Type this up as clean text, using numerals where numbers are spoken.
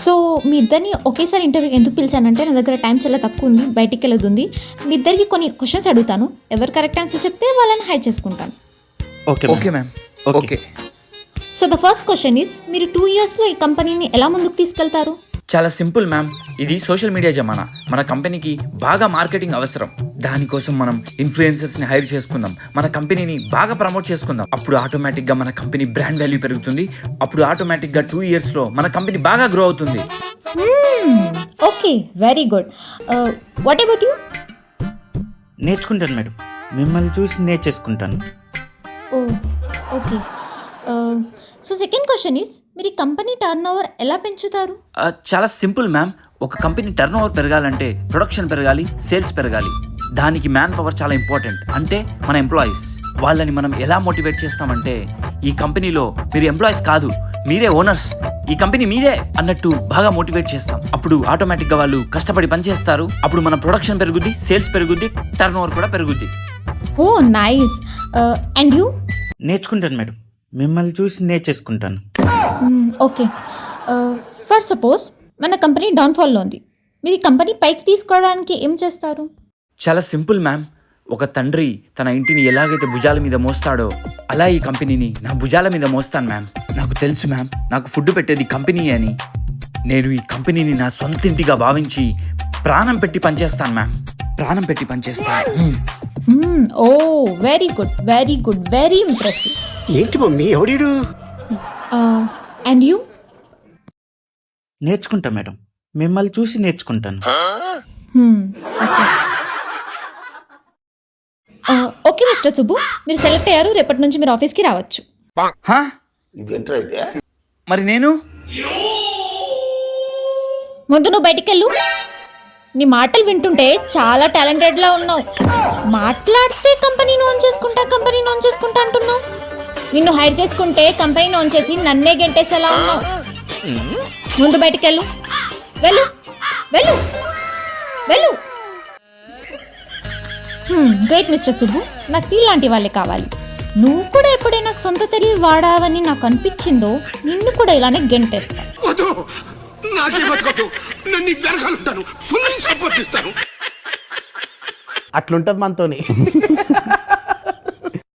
So మీ ఇద్దరిని ఒకేసారి ఇంటర్వ్యూకి ఎందుకు పిలిచానంటే నా దగ్గర టైం చాలా తక్కువ ఉంది, బయటికి వెళ్ళదుంది. మీ ఇద్దరికి కొన్ని క్వశ్చన్స్ అడుగుతాను, ఎవరు కరెక్ట్ ఆన్సర్ చెప్తే వాళ్ళని హైడ్ చేసుకుంటాను. Okay ma'am. Okay. So the first question is, మీరు 2 yearsలో ఈ కంపెనీని ఎలా ముందుకు తీసుకెళ్తారు? చాలా సింపుల్ మ్యామ్. ఇది సోషల్ మీడియా జమానా. మన కంపెనీకి బాగా మార్కెటింగ్ అవసరం. దానికోసం మనం ఇన్ఫ్లుయెన్సర్స్ని హైర్ చేసుకుందాం, మన కంపెనీని బాగా ప్రమోట్ చేసుకుందాం. అప్పుడు ఆటోమేటిక్గా మన కంపెనీ బ్రాండ్ వాల్యూ పెరుగుతుంది. అప్పుడు ఆటోమేటిక్గా 2 yearsలో మన కంపెనీ బాగా గ్రో అవుతుంది. Okay, very good. What about you? నేర్చుకుంటాను మేడం, మిమ్మల్ని చూసి నేర్చేసుకుంటాను. Oh okay. So second question is, మీరు ఈ కంపెనీ టర్న్ ఓవర్ ఎలా పెంచుతారు? చాలా సింపుల్ మ్యామ్. ఒక కంపెనీ టర్న్ ఓవర్ పెరగాలంటే ప్రొడక్షన్ పెరగాలి, సేల్స్ పెరగాలి. దానికి మ్యాన్ పవర్ చాలా ఇంపార్టెంట్. అంటే మన ఎంప్లాయీస్, వాళ్ళని మనం ఎలా మోటివేట్ చేస్తామంటే, ఈ కంపెనీలో మీరు ఎంప్లాయీస్ కాదు, మీరే ఓనర్స్, ఈ కంపెనీ మీదే అన్నట్టు బాగా మోటివేట్ చేస్తాం. అప్పుడు ఆటోమేటిక్గా వాళ్ళు కష్టపడి పనిచేస్తారు. అప్పుడు మన ప్రొడక్షన్ పెరుగుద్ది, సేల్స్ పెరుగుద్ది, టర్న్ ఓవర్ కూడా పెరుగుద్ది. ఓ నైస్. And you? నేర్చుకుంటాను మేడం, మిమ్మల్ని చూసి నేర్చేసుకుంటాను. ఓకే. ఫర్ సపోజ్ మన కంపెనీ డౌన్ఫాల్లో ఉంది, మీరు ఈ కంపెనీ పైకి తీసుకోవడానికి ఏం చేస్తారు? చాలా సింపుల్ మ్యామ్. ఒక తండ్రి తన ఇంటిని ఎలాగైతే భుజాల మీద మోస్తాడో, అలా ఈ కంపెనీని నా భుజాల మీద మోస్తాను మ్యామ్. నాకు తెలుసు మ్యామ్, నాకు ఫుడ్ పెట్టేది కంపెనీ అని. నేను ఈ కంపెనీని నా సొంత ఇంటిగా భావించి ప్రాణం పెట్టి పనిచేస్తాను మ్యామ్, ప్రాణం పెట్టి పనిచేస్తాను. Oh very good, very good, very impressive. ఏంటి మమ్మీ ఎవడీడు? And you? నేర్చుకుంటా మేడం, మిమ్మల్ని చూసి నేర్చుకుంటాను. ఓకే మిస్టర్ సుబ్బు, మీరు సెలెక్ట్ అయ్యారు, రేపటి నుంచి మీరు ఆఫీస్కి రావచ్చు. హా? మరి నేను? ముందు నువ్వు బయటికి వెళ్ళు. నీ మాటలు వింటుంటే చాలా టాలెంటెడ్లా ఉన్నావు. మాట్లాడితే కంపెనీని ఓన్ చేసుకుంటా అంటున్నావు. నిన్ను హైర్ చేసుకుంటే కంపెనీని ఓన్ చేసి నన్నే గెంటేసేలా ఉన్నావు. ముందు బయటికి వెళ్ళు, వెళ్ళు, వెళ్ళు, వెళ్ళు. గ్రేట్ మిస్టర్ సుబ్బు, నాకు నీలాంటి వాళ్ళే కావాలి. నువ్వు కూడా ఎప్పుడైనా సొంత తెలివి వాడావని నాకు అనిపించిందో, నిన్ను కూడా ఇలానే గెంటేస్తా. అట్లుంటది మనతోని.